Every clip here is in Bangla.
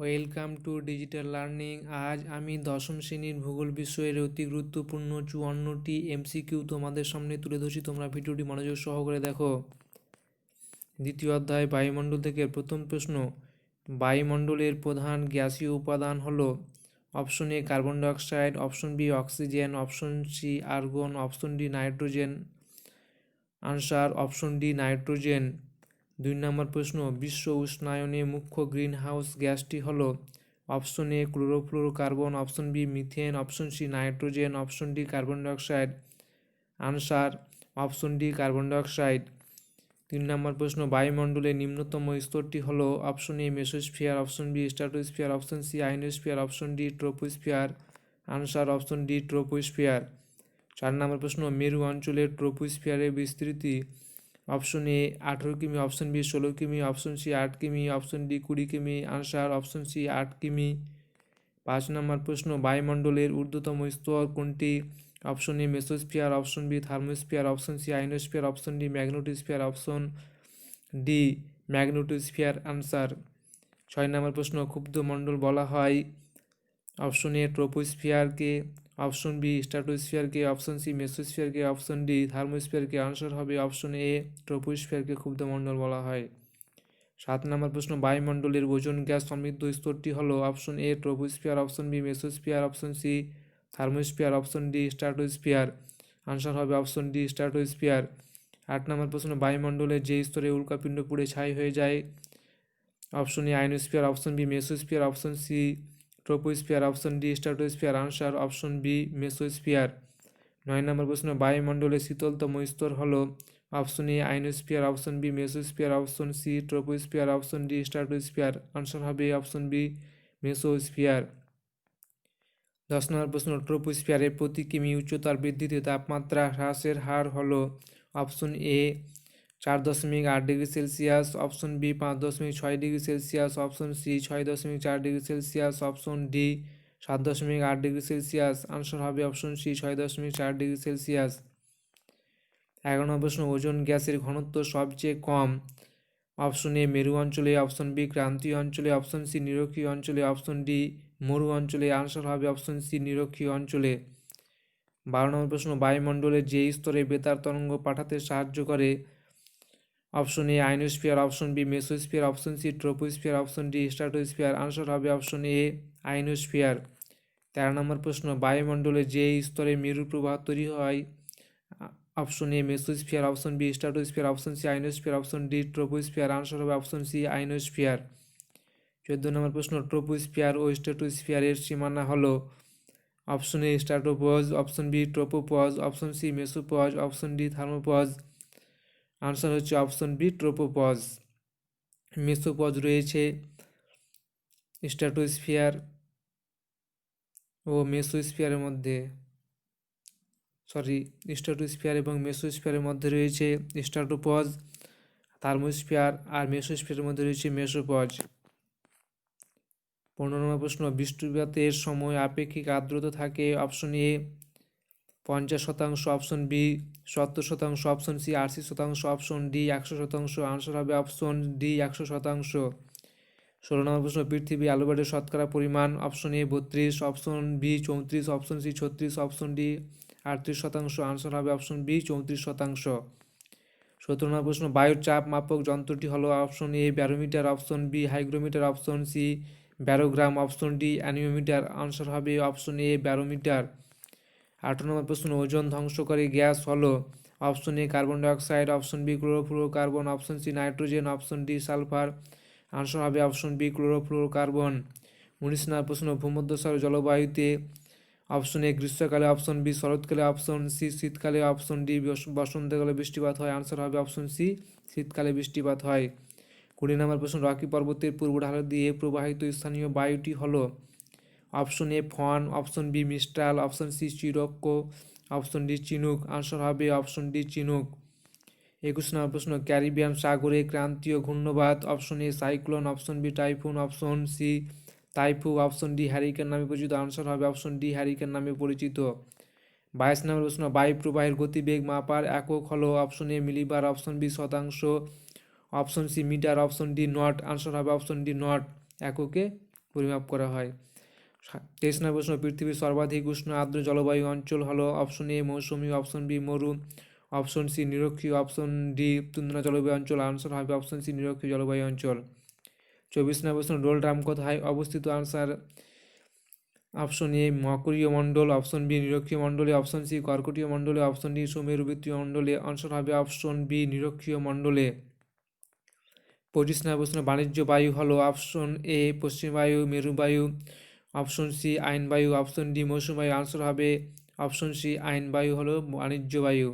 Welcome to digital learning. আজ আমি দশম শ্রেণীর ভূগোল বিষয়ের অতি গুরুত্বপূর্ণ 54টি এমসিকিউ তোমাদের সামনে তুলে ধরছি। তোমরা ভিডিওটি মনোযোগ সহকারে দেখো। দ্বিতীয় অধ্যায় বায়ুমণ্ডল থেকে প্রথম প্রশ্ন, বায়ুমণ্ডলের প্রধান গ্যাসীয় উপাদান হলো option A carbon dioxide, option B oxygen, option C argon, option D nitrogen. Answer option D nitrogen. 2 নম্বর প্রশ্ন, বিশ্ব উষ্ণায়নে মুখ্য গ্রিনহাউস গ্যাসটি হল option A chlorofluorocarbon, option B methane, option C nitrogen, option D carbon dioxide. Answer option D carbon dioxide. 3 নম্বর প্রশ্ন, বায়ুমণ্ডলের নিম্নতম স্তরটি হল option A mesosphere, option B stratosphere, option C ionosphere, option D troposphere. Answer option D troposphere. 4 নম্বর প্রশ্ন, মেরু অঞ্চলের ট্রোপোস্ফিয়ারের বিস্তৃতি অপশন এ 18 কিমি, অপশন বি 16 কিমি, অপশন সি 8 কিমি, অপশন ডি 20 কিমি। আনসার অপশন সি 8 কিমি। 5 নম্বর প্রশ্ন, বায়ুমণ্ডলের ঊর্ধ্বতম স্তর কোনটি? Option A mesosphere, option B thermosphere, option C ionosphere, option D magnetosphere, option D magnetosphere. Answer. 6 নম্বর প্রশ্ন, ক্ষুব্ধমণ্ডল বলা হয় অপশন এ ট্রোপোস্ফিয়ারকে, অপশন বি স্ট্র্যাটোস্ফিয়ারকে, অপশন সি মেসোস্ফিয়ারকে, অপশন ডি থার্মোস্ফিয়ারকে। আনসার হবে অপশন এ ট্রোপোস্ফিয়ারকে ক্ষুব্ধমণ্ডল বলা হয়। 7 নম্বর প্রশ্ন, বায়ুমণ্ডলের ওজোন গ্যাস সমৃদ্ধ স্তরটি হলো option A troposphere, option B mesosphere, option C thermosphere, option D stratosphere. Answer হবে অপশন ডি স্ট্র্যাটোস্ফিয়ার। 8 নম্বর প্রশ্ন, বায়ুমণ্ডলের যে স্তরে উল্কাপিণ্ড পুড়ে ছাই হয়ে যায় option A ionosphere, option B mesosphere, option C troposphere, option D stratosphere. Answer option B mesosphere. 9 নম্বর প্রশ্ন, বায়ুমণ্ডলের শীতলতম স্তর হল option A ionosphere, option B mesosphere, option C troposphere, option D stratosphere. Answer হবে অপশন বি মেসোস্ফিয়ার। 10 নম্বর প্রশ্ন, ট্রোপোস্ফিয়ারের প্রতি কিমি উচ্চতার বৃদ্ধিতে তাপমাত্রা হ্রাসের হার হল option A 4.8 degree Celsius, option B 5.6 degree Celsius, option C 6.4 degree Celsius, option D 7.8 degree Celsius. Answer হবে অপশন সি 6.4 ডিগ্রি সেলসিয়াস। 11 নম্বর প্রশ্ন, ওজোন গ্যাসের ঘনত্ব সবচেয়ে কম অপশন এ মেরু অঞ্চলে, অপশন বি ক্রান্তীয় অঞ্চলে, অপশন সি নিরক্ষীয় অঞ্চলে, অপশন ডি মরু অঞ্চলে। আনসার হবে অপশন সি নিরক্ষীয় অঞ্চলে। 12 নম্বর প্রশ্ন, বায়ুমণ্ডলের যে স্তরে বেতার তরঙ্গ পাঠাতে সাহায্য করে option A ionosphere, option B mesosphere, option C troposphere, option D stratosphere. Answer হবে অপশন এ আয়োনোস্ফিয়ার। 13 নম্বর প্রশ্ন, বায়ুমণ্ডলে যে স্তরে মেরু প্রবাহ তৈরি হয় option A mesosphere, option B stratosphere, option C ionosphere, option D troposphere. Answer হবে অপশন সি আয়োনোস্ফিয়ার। 14 নম্বর প্রশ্ন, ট্রোপোস্ফিয়ার ও স্ট্র্যাটোস্ফিয়ারের সীমানা হলো option A stratopause, option B tropopause, option C mesopause, option D thermopause. Answer হচ্ছে অপশন বি ট্রোপোপজ। মেসোপজ রয়েছে স্ট্র্যাটোস্ফিয়ার ও মেসোস্ফিয়ারের মধ্যে, স্ট্র্যাটোস্ফিয়ার এবং মেসোস্ফিয়ারের মধ্যে রয়েছে স্ট্র্যাটোপজ, থার্মোস্ফিয়ার, আর মেসোস্ফিয়ারের মধ্যে রয়েছে মেসোপজ। 15 নম্বর প্রশ্ন, বৃষ্টিপাতের সময় আপেক্ষিক আর্দ্রতা থাকে option A 50%, option B 70%, option C 80%, option D 100%। Answer হবে অপশন ডি 100%। 16 নম্বর প্রশ্ন, পৃথিবী আলোবাটের শতকরা পরিমাণ option A 32, option B 34, option C 36, option D 38%। Answer হবে অপশন বি 34%। 17 নম্বর প্রশ্ন, বায়ুর চাপ মাপক যন্ত্রটি হলো option A barometer, option B hygrometer, option C barogram, option D anemometer. Answer হবে অপশন এ ব্যারোমিটার। 18 নম্বর প্রশ্ন, ওজোন ধ্বংসকারী গ্যাস হলো option A carbon dioxide, option B chlorofluorocarbon, option C nitrogen, option D sulphur. Answer হবে অপশন বি ক্লোরোফ্লোরোকার্বন। 19 নম্বর প্রশ্ন, ভূমধ্যসাগর জলবায়ুতে অপশন এ গ্রীষ্মকালে, অপশন বি শরৎকালে, অপশন সি শীতকালে, অপশন ডি বসন্তকালে বৃষ্টিপাত হয়। আনসার হবে অপশন সি শীতকালে বৃষ্টিপাত হয়। 20 নম্বর প্রশ্ন, রকি পর্বতের পূর্ব ঢাল দিয়ে প্রবাহিত স্থানীয় বায়ুটি হলো option A foehn, option B mistral, option C sirocco, option D chinook. Answer হবে অপশন ডি চিনুক। 21 নম্বর প্রশ্ন, ক্যারিবিয়ান সাগরে ক্রান্তীয় ঘূর্ণবাত option A cyclone, option B typhoon, option C টাইফু, অপশন ডি হ্যারিকেন নামে পরিচিত। আনসার হবে অপশন ডি হ্যারিকেন নামে পরিচিত। 22 নম্বর প্রশ্ন, বায়ু প্রবাহের গতিবেগ মাপার একক হলো option A millibar, option B শতাংশ, option C metre, option D knot. Answer হবে অপশন ডি নট এককে পরিমাপ করা হয়। 23 নম্বর প্রশ্ন, পৃথিবীর সর্বাধিক উষ্ণ আর্দ্র জলবায়ু অঞ্চল হলো অপশন এ মৌসুমী, অপশন বি মরু, অপশন সি নিরক্ষীয়, অপশন ডি তুন্দ্রা জলবায়ু অঞ্চল। আনসার হবে অপশন সি নিরক্ষীয় জলবায়ু অঞ্চল। 24 নম্বর প্রশ্ন, ডোলড্রাম কোথায় অবস্থিত? আনসার অপশন এ মকরীয় মণ্ডল, অপশন বি নিরক্ষীয় মণ্ডলে, অপশন সি কর্কটীয় মণ্ডলে, অপশন ডি সুমেরুবৃত্তীয় মণ্ডলে। আনসার হবে অপশন বি নিরক্ষীয় মণ্ডলে। 25 নম্বর প্রশ্ন, বাণিজ্য বায়ু হলো অপশন এ পশ্চিম বায়ু, মেরু বায়ু, অপশন সি আইন বায়ু, অপশন ডি মৌসুমী বায়ু। আনসার হবে অপশন সি আইন বায়ু হলো বাণিজ্য বায়ু।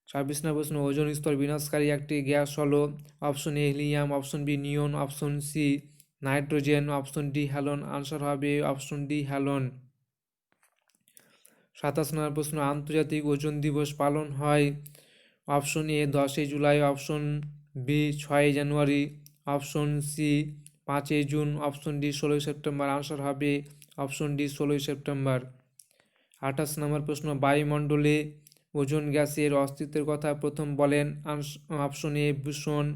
26 নম্বর প্রশ্ন, ওজোন স্তর বিনাশকারী একটি গ্যাস হলো option A helium, option B neon, option C nitrogen, option D halon. Answer হবে অপশন ডি হ্যালোন। 27 নম্বর প্রশ্ন, আন্তর্জাতিক ওজোন দিবস পালন হয় option A 10 July, option B 6 January, option C 5 June, option D 16 September. Answer হবে অপশন ডি 16 সেপ্টেম্বর। 28 নম্বর প্রশ্ন, বায়ুমণ্ডলে ওজোন গ্যাসের অস্তিত্বের কথা প্রথম বলেন? Option A Buisson,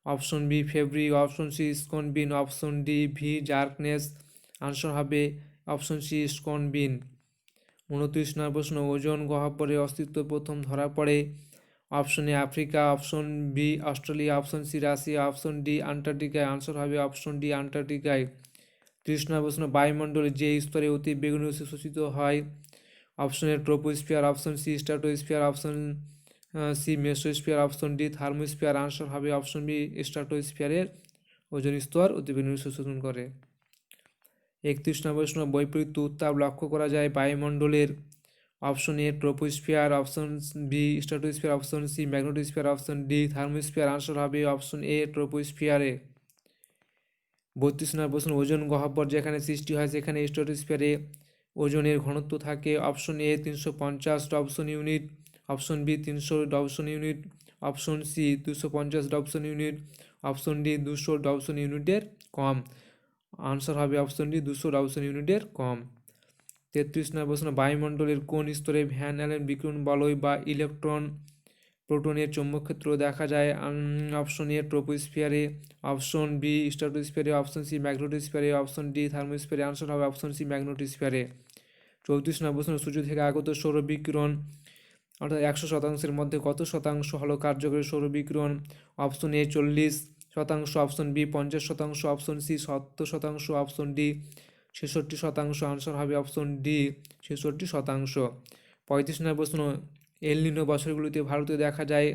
option B Fabry, option C স্কনবিন, option D ভি জার্কনেস। আনসার হবে অপশন সি স্কনবিন। 29 নম্বর প্রশ্ন, ওজোন গহ্বরের অস্তিত্ব প্রথম ধরা পড়ে option A Africa, option B Australia, option C Russia, option D আন্টার্কটিকায়। আনসার হবে অপশন ডি আন্টার্কটিকায়। 30 নম্বর প্রশ্ন, বায়ুমণ্ডলে যে স্তরে অতি বেগুনি রশ্মি শোষিত হয়? Option A troposphere, option C stratosphere, option C mesosphere, option D thermosphere. Answer হবে অপশন বি স্ট্র্যাটোস্ফিয়ারের ওজোন স্তর অতি বেগুনি রশ্মি শোষণ করে। 31 নম্বর প্রশ্ন, বৈপরীত্য উত্তাপ লক্ষ্য করা যায় বায়ুমণ্ডলের? Option A troposphere, option B stratosphere, option C magnetosphere, option D thermosphere. Answer হবে অপশন এ ট্রোপোস্ফিয়ারে। 32 নম্বর প্রশ্ন, ওজোন গহ্বর যেখানে সৃষ্টি হয় সেখানে স্ট্র্যাটোস্ফিয়ারে ওজোনের ঘনত্ব থাকে? Option A 350 Dobson unit, option B 300 Dobson unit, option C 250 Dobson unit, option D 200 Dobson ইউনিটের কম। আনসার হবে অপশন ডি 200 ডবসন ইউনিটের কম। 33 নম্বর প্রশ্ন, বায়ুমণ্ডলের কোন স্তরে ভ্যান অ্যালেন বিকিরণ বলয় বা ইলেকট্রন প্রোটনের চৌম্বকক্ষেত্র দেখা যায়? অপশন এ ট্রোপোস্ফিয়ারে, অপশন বি স্ট্র্যাটোস্ফিয়ারে, অপশন সি ম্যাগনেটোস্ফিয়ারে, অপশন ডি থার্মোস্ফিয়ারে। আনসার হবে অপশন সি ম্যাগনেটোস্ফিয়ারে। 34 নম্বর প্রশ্ন, সূর্য থেকে আগত সৌর বিকিরণ অর্থাৎ 100%-এর মধ্যে কত শতাংশ হলো কার্যকরী সৌর বিকিরণ? Option A 40%, option B 50%, option C 70%, option D 66%। Answer হবে অপশন ডি 66%। 35 নম্বর প্রশ্ন, এল নিনো বছরগুলিতে ভারতে দেখা যায়?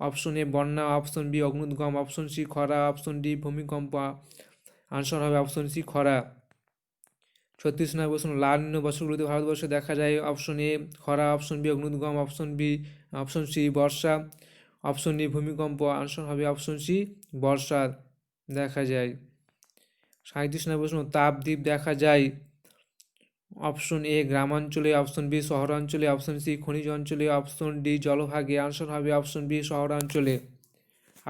অপশন এ বন্যা, অপশন বি অগ্নুদ্গম, অপশন সি খরা, অপশন ডি ভূমিকম্প। আনসার হবে অপশন সি খরা। 36 নম্বর প্রশ্ন, লা নিনো বছরগুলিতে ভারতবর্ষে দেখা যায়? অপশন এ খরা, অপশন বি অগ্নুদ্গম, অপশন সি বর্ষা, অপশন ডি ভূমিকম্প। আনসার হবে অপশন সি বর্ষা দেখা যায়। 37 নম্বর প্রশ্ন, তাপদ্বীপ দেখা যায়? অপশন এ গ্রামাঞ্চলে, অপশন বি শহরাঞ্চলে, অপশন সি খনিজ অঞ্চলে, অপশন ডি জলভাগে। আনসার হবে অপশন বি শহরাঞ্চলে।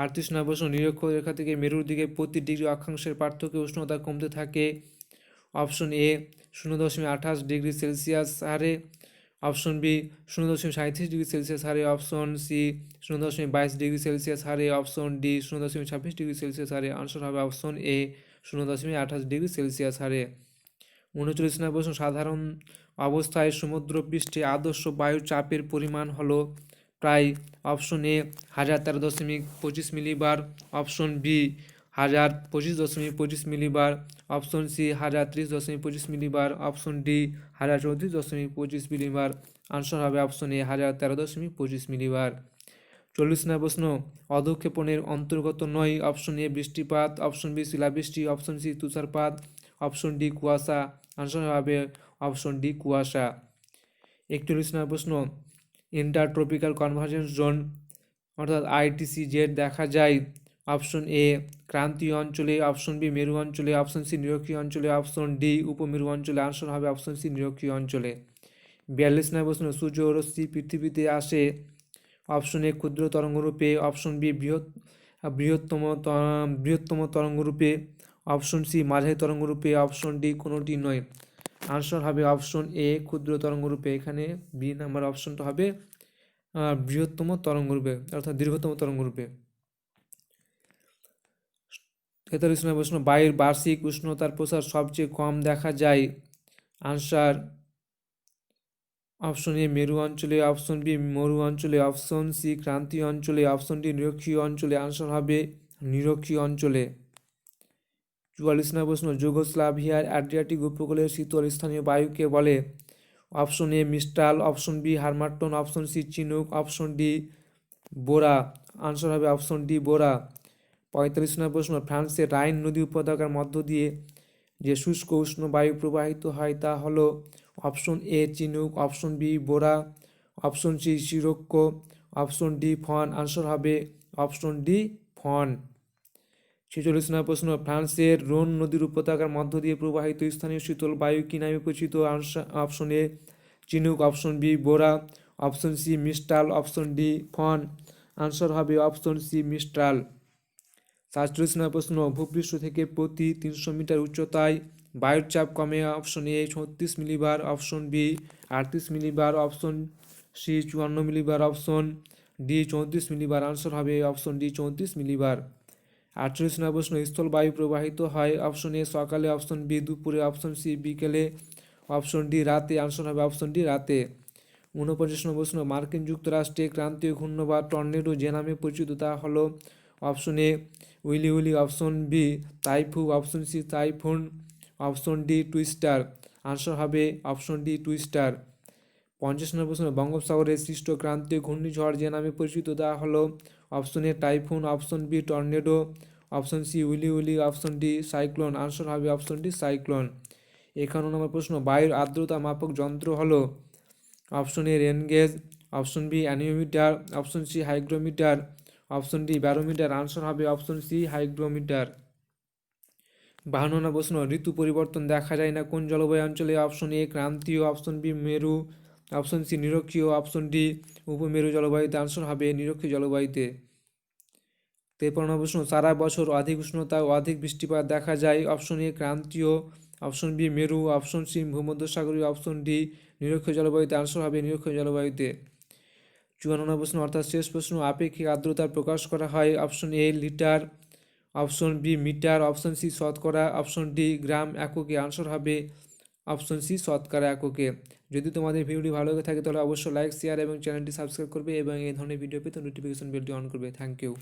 38 নম্বর প্রশ্ন, নিরক্ষরেখা থেকে মেরুর দিকে প্রতি ডিগ্রি অক্ষাংশের পার্থক্যে উষ্ণতা কমতে থাকে? অপশন এ 0.28 ডিগ্রি সেলসিয়াস হারে, অপশন বি 0.37 ডিগ্রি সেলসিয়াস হারে, অপশন সি 0.22 ডিগ্রি সেলসিয়াস হারে, অপশন ডি 0.26 ডিগ্রি সেলসিয়াস হারে। আনসার হবে অপশন এ 0.28 ডিগ্রি সেলসিয়াস হারে। 39 নম্বর প্রশ্ন, সাধারণ অবস্থায় সমুদ্রপৃষ্ঠে আদর্শ বায়ুর চাপের পরিমাণ হলো প্রায়? Option A 1013.25 millibar, option B 1025.25 millibar, option C 1030.25 millibar, option D 1034.25 millibar. Answer হবে অপশন এ 1013.25 মিলিবার। 40 নম্বর প্রশ্ন, অধঃক্ষেপণের অন্তর্গত নয়? অপশন এ বৃষ্টিপাত, অপশন বি শিলাবৃষ্টি, অপশন সি তুষারপাত, অপশন ডি কুয়াশা। আনসার হবে অপশন ডি কুয়াশা। 41 নম্বর প্রশ্ন, ইন্টারট্রপিক্যাল কনভার্জেন্স জোন অর্থাৎ ITCZ দেখা যায়? অপশন এ ক্রান্তীয় অঞ্চলে, অপশন বি মেরু অঞ্চলে, অপশন সি নিরক্ষীয় অঞ্চলে, অপশন ডি উপমেরু অঞ্চলে। আনসার হবে অপশন সি নিরক্ষীয় অঞ্চলে। 42 নম্বর প্রশ্ন, সূর্য রশ্মি পৃথিবীতে আসে? অপশন এ ক্ষুদ্র তরঙ্গরূপে, অপশন বি বৃহত্তম তরঙ্গরূপে, অপশন সি মাঝারি তরঙ্গরূপে, অপশন ডি কোনোটি নয়। আনসার হবে অপশন এ ক্ষুদ্র তরঙ্গরূপে। এখানে বি নাম্বার অপশনটা হবে বৃহত্তম তরঙ্গরূপে অর্থাৎ দীর্ঘতম তরঙ্গরূপে। 43 নম্বর প্রশ্ন, বায়ুর বার্ষিক উষ্ণতার প্রসার সবচেয়ে কম দেখা যায়। আনসার অপশন এ মেরু অঞ্চলে, অপশন বি মরু অঞ্চলে, অপশন সি ক্রান্তীয় অঞ্চলে, অপশন ডি নিরক্ষীয় অঞ্চলে। আনসার হবে নিরক্ষীয় অঞ্চলে। 44 নম্বর প্রশ্ন, যুগোস্লাভিয়ার অ্যাড্রিয়াটিক উপকূলের শীতল স্থানীয় বায়ুকে বলে। Option A mistral, option B harmattan, option C chinook, option D bora. Answer হবে অপশন ডি বোরা। 45 নম্বর প্রশ্ন, ফ্রান্সের রাইন নদী উপত্যকার মধ্য দিয়ে যে শুষ্ক উষ্ণ বায়ু প্রবাহিত হয় তা হলো। Option A chinook, option B bora, option C sirocco, option D foehn. Answer হবে অপশন ডি ফন। 46 নম্বর প্রশ্ন, ফ্রান্সের রোন নদীর উপত্যকার মধ্য দিয়ে প্রবাহিত স্থানীয় শীতল বায়ু কি নামে পরিচিত। Option A chinook, option B bora, option C mistral, option D foehn. Answer হবে অপশন সি মিস্টাল। 47 নম্বর প্রশ্ন, ভূপৃষ্ঠ থেকে প্রতি 300 মিটার উচ্চতায় বায়ুর চাপ কমে। Option A 36 millibar, option B 38 millibar, option C 54 millibar, option D 34 millibar. Answer হবে অপশন ডি 34 মিলিবার। 48 নম্বর প্রশ্ন, স্থল বায়ু প্রবাহিত হয়। অপশন এ সকালে, অপশন বি দুপুরে, অপশন সি বিকেলে, অপশন ডি রাতে। আনসার হবে অপশন ডি রাতে। 49 নম্বর প্রশ্ন, মার্কিন যুক্তরাষ্ট্রে ক্রান্তীয় ঘূর্ণিঝড় টর্নেডো যে নামে পরিচিত তা হলো। Option A willy willy, option B তাইফু, option C typhoon, option D twister. Answer হবে অপশন ডি টুইস্টার। 50 নম্বর প্রশ্ন, বঙ্গোপসাগরে সৃষ্ট ক্রান্তীয় ঘূর্ণিঝড় যে নামে পরিচিত তা হলো। Option A typhoon, option B tornado, option C willy willy, option D cyclone. Answer হবে অপশন ডি সাইক্লোন। 51 নম্বর প্রশ্ন, বায়ুর আর্দ্রতা মাপক যন্ত্র হলো। Option A rain gauge, option B anemometer, option C hygrometer, option D barometer. Answer হবে অপশন সি হাইগ্রোমিটার। 52 নম্বর প্রশ্ন, ঋতু পরিবর্তন দেখা যায় না কোন জলবায়ু অঞ্চলে। অপশন এ ক্রান্তীয়, অপশন বি মেরু, অপশন সি নিরক্ষীয়, অপশন ডি উপমেরু জলবায়ুতে। আনসার হবে নিরক্ষীয় জলবায়ুতে। 53 নম্বর প্রশ্ন, সারা বছর অধিক উষ্ণতা ও অধিক বৃষ্টিপাত দেখা যায়। অপশন এ ক্রান্তীয়, অপশন বি মেরু, অপশন সি ভূমধ্যসাগরীয়, অপশন ডি নিরক্ষীয় জলবায়ুতে। আনসার হবে নিরক্ষীয় জলবায়ুতে। 54 নম্বর প্রশ্ন অর্থাৎ শেষ প্রশ্ন, আপেক্ষিক আর্দ্রতার প্রকাশ করা হয়। Option A litre, option B metre, option C শতকরা, অপশন ডি গ্রাম এককে। আনসার হবে অপশন সি শতকরা এককে। যদি তোমাদের ভিডিওটি ভালো লাগে থাকে তাহলে অবশ্যই লাইক, শেয়ার এবং চ্যানেলটি সাবস্ক্রাইব করবে এবং এই ধরনের ভিডিও পেতে নোটিফিকেশন বেলটি অন করবে। Thank you.